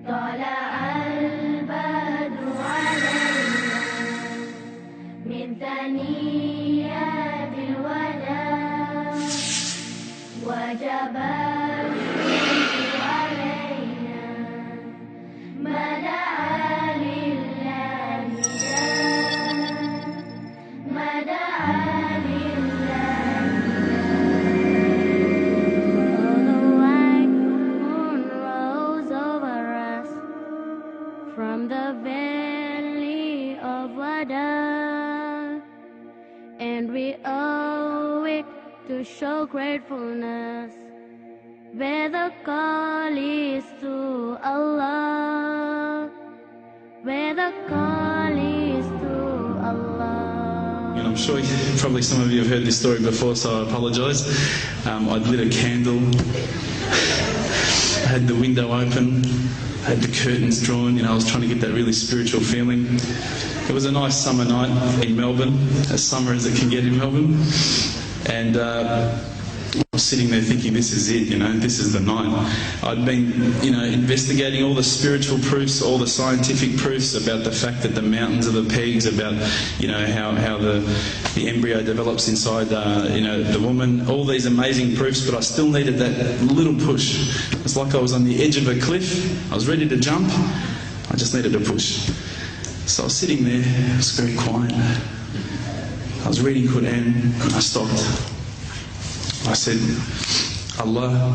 طلع البدر علينا من ثنيات الوداع وجب الشكر علينا ما دعا لله ما دعا لله. The white moon rose over us from the valley of Wada, and we owe it to show gratefulness where the call is to Allah, where the call is to Allah. And I'm sure probably some of you have heard this story before, so I apologise. I'd lit a candle, I had the window open, I had the curtains drawn, I was trying to get that really spiritual feeling. It was a nice summer night in Melbourne, as summer as it can get in Melbourne, and I was sitting there thinking, this is it, this is the night. I'd been, investigating all the spiritual proofs, all the scientific proofs about the fact that the mountains are the pegs, about, how the embryo develops inside, the woman, all these amazing proofs, but I still needed that little push. It's like I was on the edge of a cliff, I was ready to jump, I just needed a push. So I was sitting there, it was very quiet. I was reading Quran, and I stopped. I said, Allah,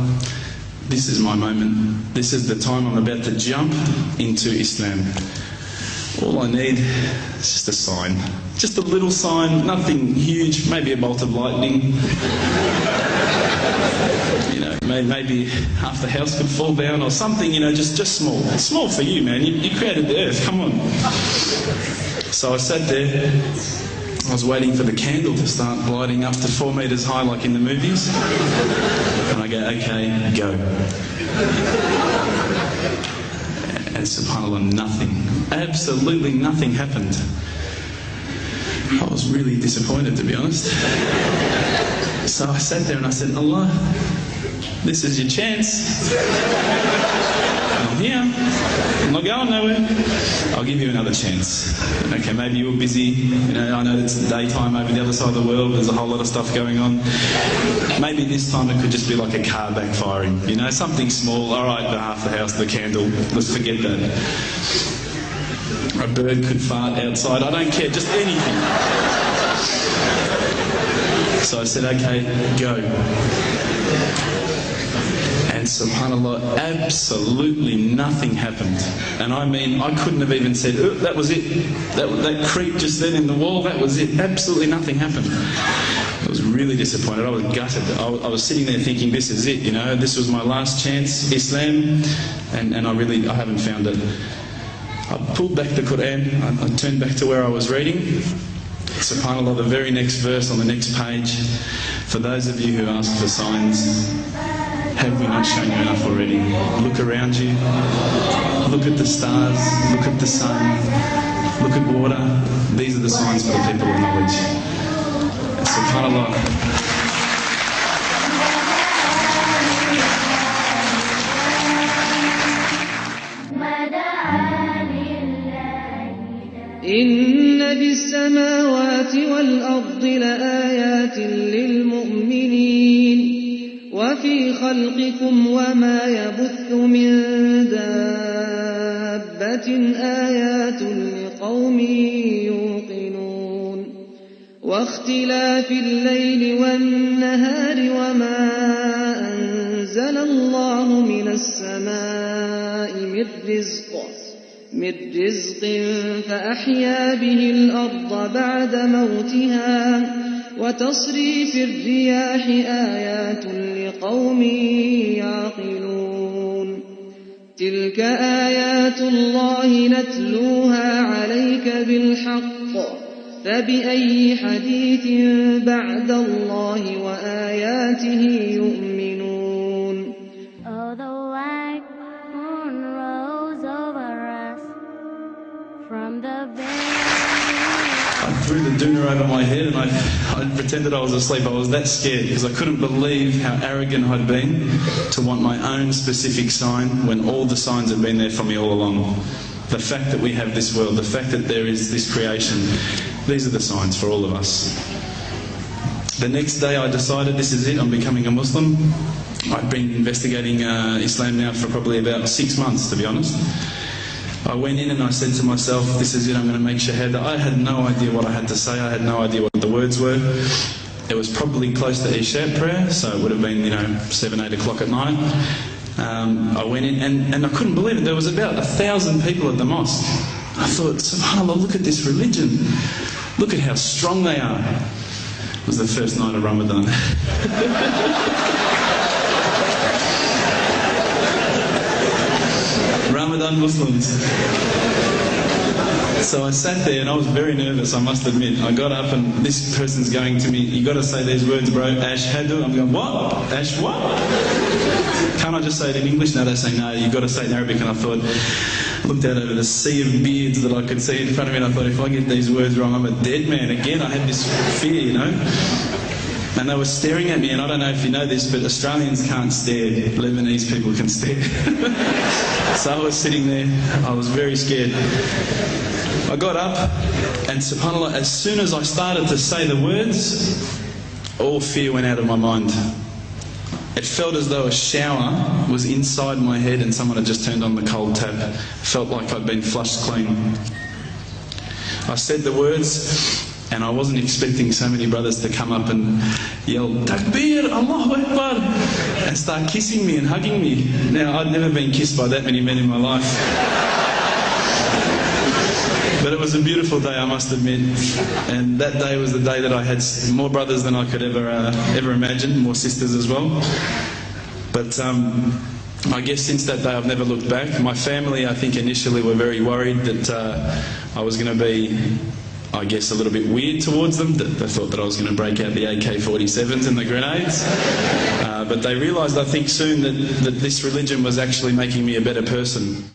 this is my moment. This is the time I'm about to jump into Islam. All I need is just a sign. Just a little sign, nothing huge, maybe a bolt of lightning. Maybe half the house could fall down or something, just small. Small for you, man. You created the earth, come on. So I sat there. I was waiting for the candle to start lighting up to 4 metres high like in the movies. And I go, okay, go. And subhanAllah, nothing. Absolutely nothing happened. I was really disappointed, to be honest. So I sat there and I said, Allah, this is your chance. I'm here. I'm not going nowhere. I'll give you another chance. Okay, maybe you were busy. I know it's daytime over the other side of the world. There's a whole lot of stuff going on. Maybe this time it could just be like a car backfiring. Something small. All right, half the house, the candle. Let's forget that. A bird could fart outside. I don't care. Just anything. So I said, okay, go. And subhanAllah, absolutely nothing happened. And I mean, I couldn't have even said, oh, that was it. That creep just then in the wall, that was it. Absolutely nothing happened. I was really disappointed. I was gutted. I was sitting there thinking, this is it, this was my last chance, Islam, and I haven't found it. I pulled back the Quran, I turned back to where I was reading. SubhanAllah, the very next verse on the next page, for those of you who ask for signs, have we not shown you enough already? Look around you, look at the stars, look at the sun, look at water. These are the signs for the people of knowledge. SubhanAllah. إن في السماوات والأرض لآيات للمؤمنين وفي خلقكم وما يبث من دابة آيات لقوم يوقنون واختلاف الليل والنهار وما أنزل الله من السماء من رزق فأحيا به الأرض بعد موتها وتصريف الرياح آيات لقوم يعقلون تلك آيات الله نتلوها عليك بالحق فبأي حديث بعد الله وآياته يؤمنون. Oh, the white moon rose over us from the valley I threw the doona over my head and I pretended I was asleep. I was that scared because I couldn't believe how arrogant I'd been to want my own specific sign when all the signs had been there for me all along. The fact that we have this world, the fact that there is this creation, these are the signs for all of us. The next day I decided this is it, I'm becoming a Muslim. I've been investigating Islam now for probably about 6 months, to be honest. I went in and I said to myself, this is it, I'm going to make shahada. I had no idea what I had to say, I had no idea what the words were. It was probably close to Isha prayer, so it would have been, 7, 8 o'clock at night. I went in and I couldn't believe it. There was about 1,000 people at the mosque. I thought, subhanAllah, look at this religion. Look at how strong they are. It was the first night of Ramadan. Ramadan Muslims. So I sat there and I was very nervous, I must admit. I got up and this person's going to me, you got to say these words, bro, ashhadu. I'm going, what? Ash what? Can't I just say it in English? No, they say, no, you've got to say it in Arabic. And I thought, I looked out over the sea of beards that I could see in front of me and I thought, if I get these words wrong, I'm a dead man again. I had this fear, And they were staring at me, and I don't know if you know this, but Australians can't stare. Lebanese people can stare. So I was sitting there, I was very scared. I got up, and subhanAllah, as soon as I started to say the words, all fear went out of my mind. It felt as though a shower was inside my head and someone had just turned on the cold tap. It felt like I'd been flushed clean. I said the words, and I wasn't expecting so many brothers to come up and yell, Takbir, Allahu Akbar, and start kissing me and hugging me. Now, I'd never been kissed by that many men in my life. But it was a beautiful day, I must admit. And that day was the day that I had more brothers than I could ever imagine, more sisters as well. But I guess since that day I've never looked back. My family, I think, initially were very worried that I was going to be, I guess, a little bit weird towards them. That they thought that I was going to break out the AK-47s and the grenades. But they realised, I think, soon that this religion was actually making me a better person.